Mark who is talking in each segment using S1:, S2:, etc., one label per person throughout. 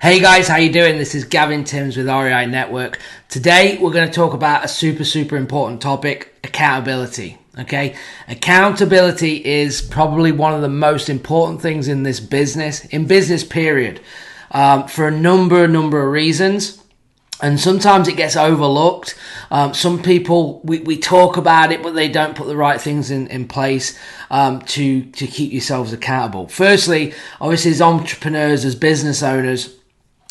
S1: Hey guys, how you doing? This is Gavin Timms with REI Network. Today we're going to talk about a super important topic, accountability. Okay, accountability is probably one of the most important things in this business, period, for a number of reasons. And sometimes it gets overlooked. Some people, we talk about it, but they don't put the right things in place to keep yourselves accountable. Firstly, obviously as entrepreneurs, as business owners,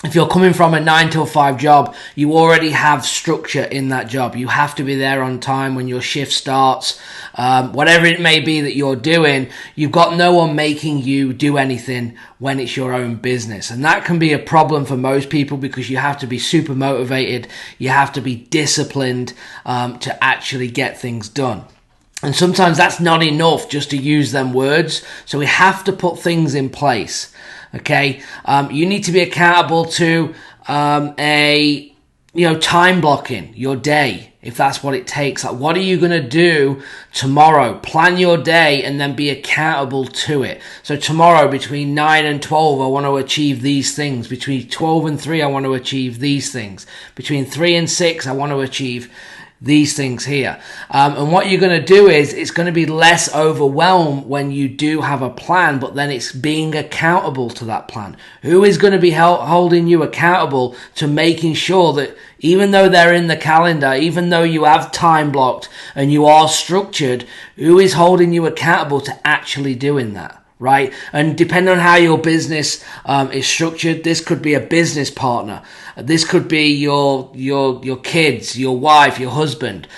S1: if you're coming from a 9 to 5 job, you already have structure in that job. You have to be there on time when your shift starts. Whatever it may be that you're doing, you've got no one making you do anything when it's your own business. And that can be a problem for most people because you have to be super motivated. You have to be disciplined to actually get things done. And sometimes that's not enough just to use them words. So we have to put things in place. Okay, you need to be accountable to time blocking your day, if that's what it takes. Like, what are you going to do tomorrow? Plan your day and then be accountable to it. So tomorrow between 9 and 12, I want to achieve these things. Between 12 and 3, I want to achieve these things. Between 3 and 6, I want to achieve these things here. And what you're going to do is it's going to be less overwhelmed when you do have a plan, but then it's being accountable to that plan. Who is going to be holding you accountable to making sure that even though they're in the calendar, even though you have time blocked and you are structured, who is holding you accountable to actually doing that? Right? And depending on how your business is structured, this could be a business partner. This could be your kids, your wife, your husband.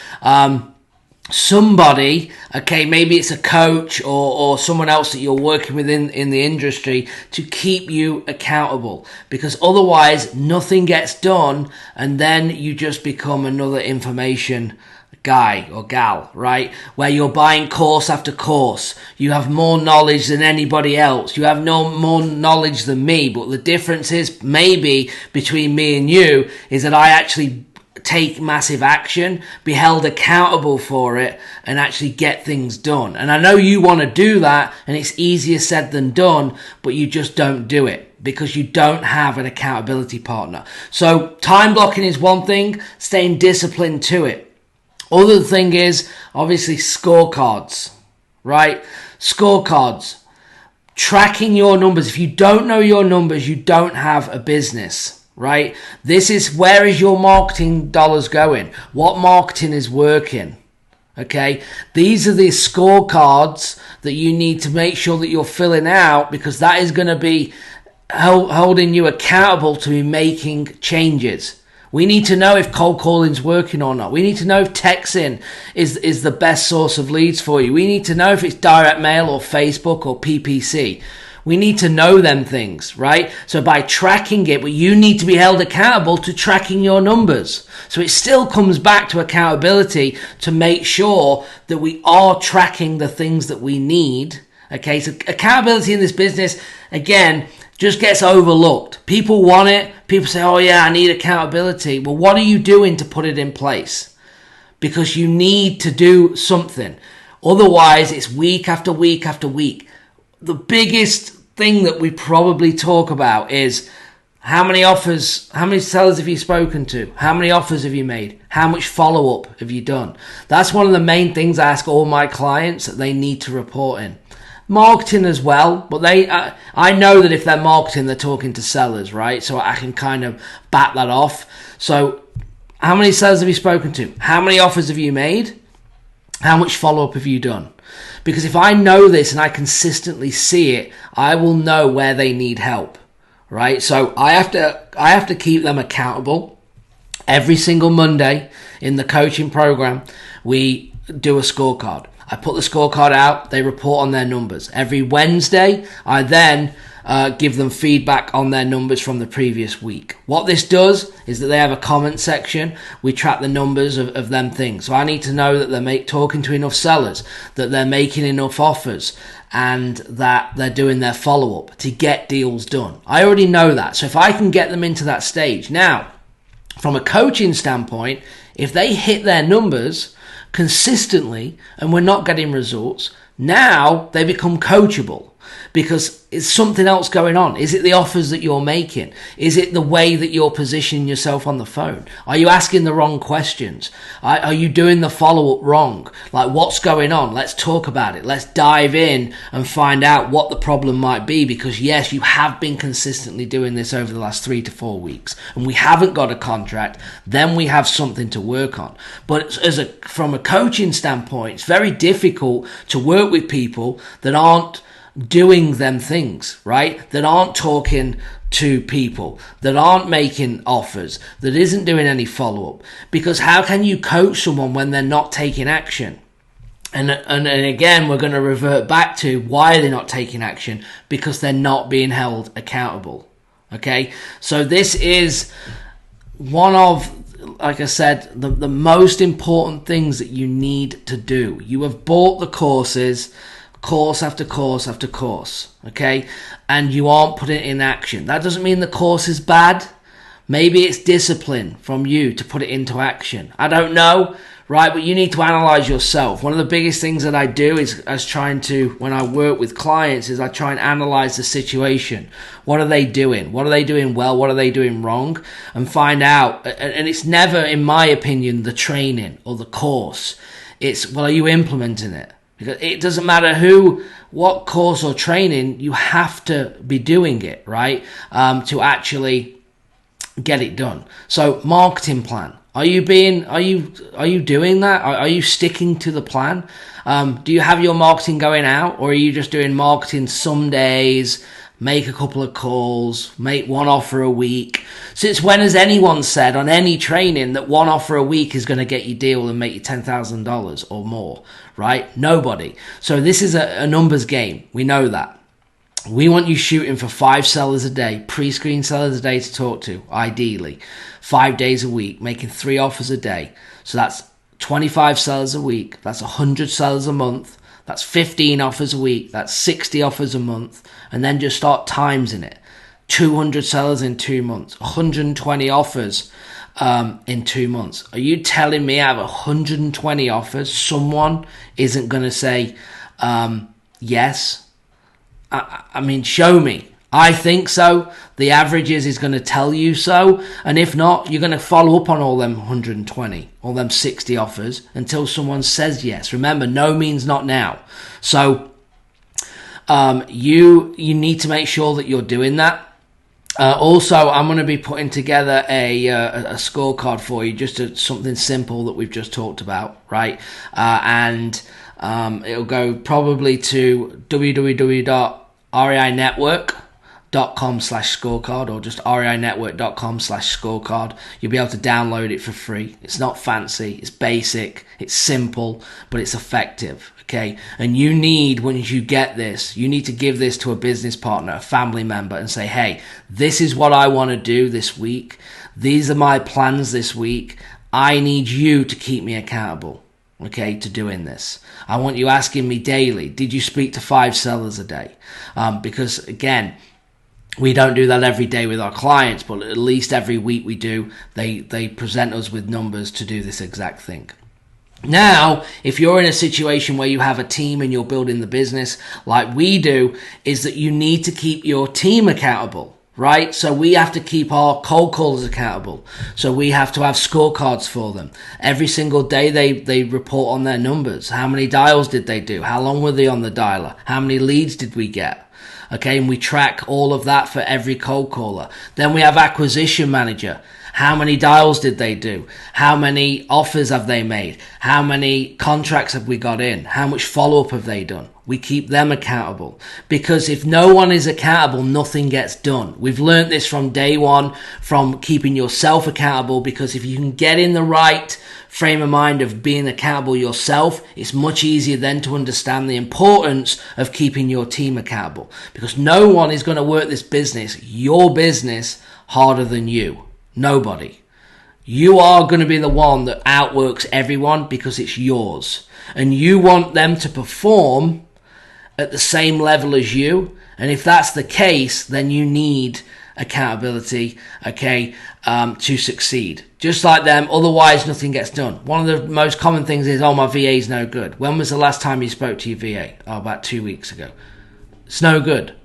S1: Somebody, okay, maybe it's a coach or someone else that you're working with in the industry to keep you accountable, because otherwise nothing gets done and then you just become another information guy or gal, right? Where you're buying course after course. You have more knowledge than anybody else. You have no more knowledge than me, but the difference is maybe between me and you is that I actually take massive action, be held accountable for it, and actually get things done. And I know you want to do that, and it's easier said than done, but you just don't do it because you don't have an accountability partner. So time blocking is one thing, staying disciplined to it. Other thing is obviously scorecards, right? Scorecards, tracking your numbers. If you don't know your numbers, you don't have a business, right? This is, where is your marketing dollars going? What marketing is working? Okay, these are the scorecards that you need to make sure that you're filling out, because that is going to be holding you accountable to be making changes. We need to know if cold calling is working or not. We need to know if texting is the best source of leads for you. We need to know if it's direct mail or Facebook or PPC. We need to know them things, right? So by tracking it, but you need to be held accountable to tracking your numbers. So it still comes back to accountability to make sure that we are tracking the things that we need. Okay, so accountability in this business, again, just gets overlooked. People want it. People say, oh yeah, I need accountability. Well, what are you doing to put it in place? Because you need to do something. Otherwise, it's week after week after week. The biggest thing that we probably talk about is how many sellers have you spoken to? How many offers have you made? How much follow-up have you done? That's one of the main things I ask all my clients that they need to report in. Marketing as well, but I know that if they're marketing, they're talking to sellers, right? So I can kind of back that off. So how many sellers have you spoken to? How many offers have you made? How much follow-up have you done? Because if I know this and I consistently see it, I will know where they need help, right? So I have to keep them accountable. Every single Monday in the coaching program, we do a scorecard. I put the scorecard out, they report on their numbers. Every Wednesday, I then give them feedback on their numbers from the previous week. What this does is that they have a comment section. We track the numbers of them things. So I need to know that they're talking to enough sellers, that they're making enough offers, and that they're doing their follow-up to get deals done. I already know that. So if I can get them into that stage. Now, from a coaching standpoint, if they hit their numbers consistently and we're not getting results, now they become coachable. because it's something else going on. Is it the offers that you're making? Is it the way that you're positioning yourself on the phone? Are you asking the wrong questions? Are you doing the follow-up wrong? Like, what's going on? Let's talk about it. Let's dive in and find out what the problem might be, because yes, you have been consistently doing this over the last 3 to 4 weeks and we haven't got a contract. Then we have something to work on. But from a coaching standpoint, it's very difficult to work with people that aren't doing them things, right? That aren't talking to people, that aren't making offers, that isn't doing any follow-up. Because how can you coach someone when they're not taking action? And again, we're going to revert back to why they're not taking action, because they're not being held accountable. Okay? So this is one of, like I said, the most important things that you need to do. You have bought the courses, course after course after course, okay? And you aren't putting it in action. That doesn't mean the course is bad. Maybe it's discipline from you to put it into action. I don't know, right? But you need to analyze yourself. One of the biggest things that I do is when I work with clients, is I try and analyze the situation. What are they doing? What are they doing well? What are they doing wrong? And find out. And it's never, in my opinion, the training or the course. It's, well, are you implementing it? Because it doesn't matter what course or training, you have to be doing it, right? To actually get it done. So marketing plan. Are you doing that? Are you sticking to the plan? Do you have your marketing going out, or are you just doing marketing some days, make a couple of calls, make one offer a week? Since when has anyone said on any training that one offer a week is going to get you a deal and make you $10,000 or more, right? Nobody. So this is a numbers game. We know that. We want you shooting for 5 sellers a day, pre-screen sellers a day to talk to, ideally. 5 days a week, making 3 offers a day. So that's 25 sellers a week. That's 100 sellers a month. That's 15 offers a week. That's 60 offers a month. And then just start timesing it. 200 sellers in 2 months. 120 offers in 2 months. Are you telling me out of 120 offers, someone isn't going to say yes? I mean, show me. I think so. The average is going to tell you so. And if not, you're going to follow up on all them 120, all them 60 offers until someone says yes. Remember, no means not now. So you need to make sure that you're doing that. Also, I'm going to be putting together a scorecard for you, just something simple that we've just talked about, right? And it'll go probably to www.reinetwork.com/scorecard, or just reinetwork.com/scorecard. You'll be able to download it for free. It's not fancy, it's basic, it's simple, but it's effective. Okay, and you need, when you get this, you need to give this to a business partner, a family member, and say, hey, this is what I want to do this week. These are my plans this week. I need you to keep me accountable, okay, to doing this. I want you asking me daily, did you speak to 5 sellers a day? Because again, we don't do that every day with our clients, but at least every week we do. They present us with numbers to do this exact thing. Now, if you're in a situation where you have a team and you're building the business like we do, is that you need to keep your team accountable, right? So we have to keep our cold callers accountable. So we have to have scorecards for them. Every single day they report on their numbers. How many dials did they do? How long were they on the dialer? How many leads did we get? Okay, and we track all of that for every cold caller. Then we have acquisition manager. How many dials did they do? How many offers have they made? How many contracts have we got in? How much follow-up have they done? We keep them accountable, because if no one is accountable, nothing gets done. We've learned this from day one, from keeping yourself accountable, because if you can get in the right frame of mind of being accountable yourself, it's much easier then to understand the importance of keeping your team accountable, because no one is going to work this business, your business, harder than you. Nobody. You are going to be the one that outworks everyone because it's yours. And you want them to perform at the same level as you. And if that's the case, then you need accountability, okay, to succeed. Just like them, otherwise nothing gets done. One of the most common things is, oh, my VA's no good. When was the last time you spoke to your VA? Oh, about 2 weeks ago. It's no good.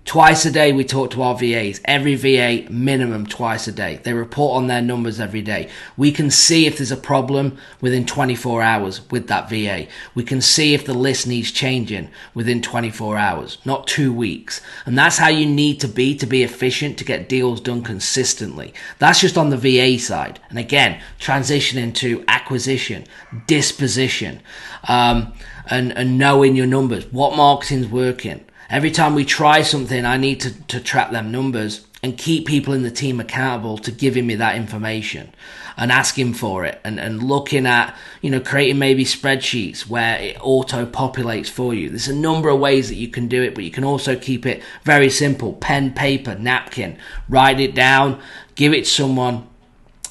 S1: Twice a day we talk to our VAs. Every VA minimum twice a day. They report on their numbers every day. We can see if there's a problem within 24 hours with that VA. We can see if the list needs changing within 24 hours, not 2 weeks. And that's how you need to be efficient, to get deals done consistently. That's just on the VA side. And again, transitioning to acquisition, disposition, and knowing your numbers. What marketing's working? Every time we try something, I need to track them numbers and keep people in the team accountable to giving me that information and asking for it, and looking at, creating maybe spreadsheets where it auto-populates for you. There's a number of ways that you can do it, but you can also keep it very simple. Pen, paper, napkin, write it down, give it to someone,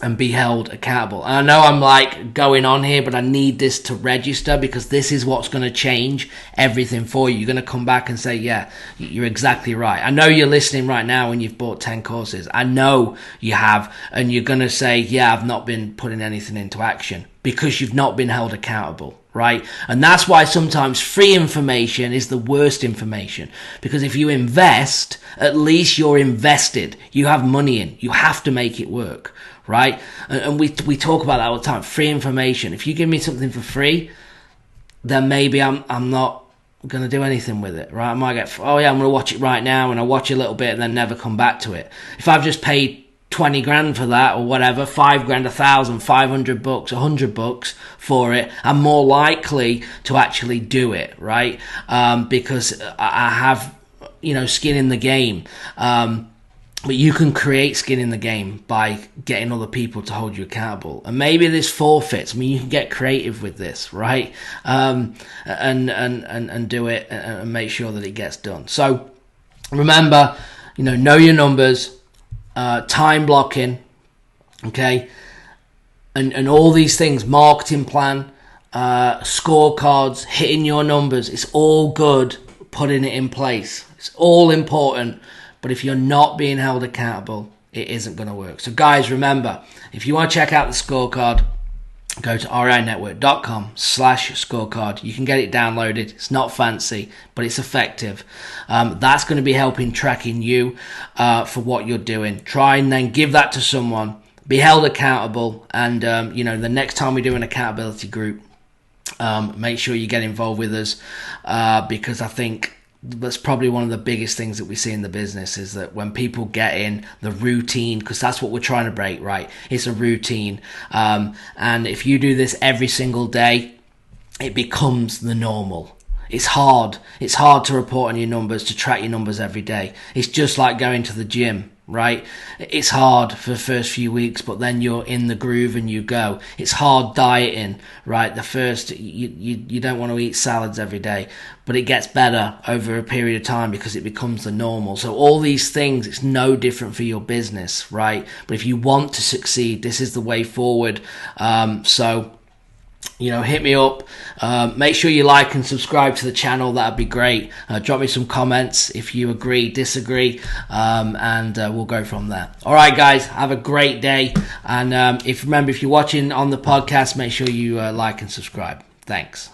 S1: and be held accountable. And I know I'm like going on here, but I need this to register, because this is what's going to change everything for you. You're going to come back and say, yeah, you're exactly right. I know you're listening right now and you've bought 10 courses. I know you have. And you're going to say, yeah, I've not been putting anything into action, because you've not been held accountable, right? And that's why sometimes free information is the worst information, because if you invest, at least you're invested. You have money in. You have to make it work, right? And we talk about that all the time. Free information. If you give me something for free, then maybe I'm not going to do anything with it, right? I might get, I'm going to watch it right now, and I'll watch a little bit and then never come back to it. If I've just paid 20 grand for that, or whatever, 5 grand, 1,000, 500 bucks, 100 bucks for it, I'm more likely to actually do it, right? Because I have, skin in the game. But you can create skin in the game by getting other people to hold you accountable. And maybe there's forfeits. I mean, you can get creative with this, right? And do it and make sure that it gets done. So remember, know your numbers, time blocking, okay? And all these things, marketing plan, scorecards, hitting your numbers. It's all good putting it in place. It's all important. But if you're not being held accountable, it isn't going to work. So guys, remember, if you want to check out the scorecard, go to reinetwork.com/scorecard. You can get it downloaded. It's not fancy, but it's effective. That's going to be helping tracking you for what you're doing. Try and then give that to someone. Be held accountable. And, the next time we do an accountability group, make sure you get involved with us, because I think that's probably one of the biggest things that we see in the business, is that when people get in the routine, because that's what we're trying to break, right? It's a routine. And if you do this every single day, it becomes the normal. It's hard. It's hard to report on your numbers, to track your numbers every day. It's just like going to the gym, right? It's hard for the first few weeks, but then you're in the groove and you go. It's hard dieting, right? The first, you don't want to eat salads every day, but it gets better over a period of time because it becomes the normal. So all these things, it's no different for your business, right? But if you want to succeed, this is the way forward. Hit me up. Make sure you like and subscribe to the channel. That'd be great. Drop me some comments if you agree, disagree, and we'll go from there. All right, guys, have a great day. And if you're watching on the podcast, make sure you like and subscribe. Thanks.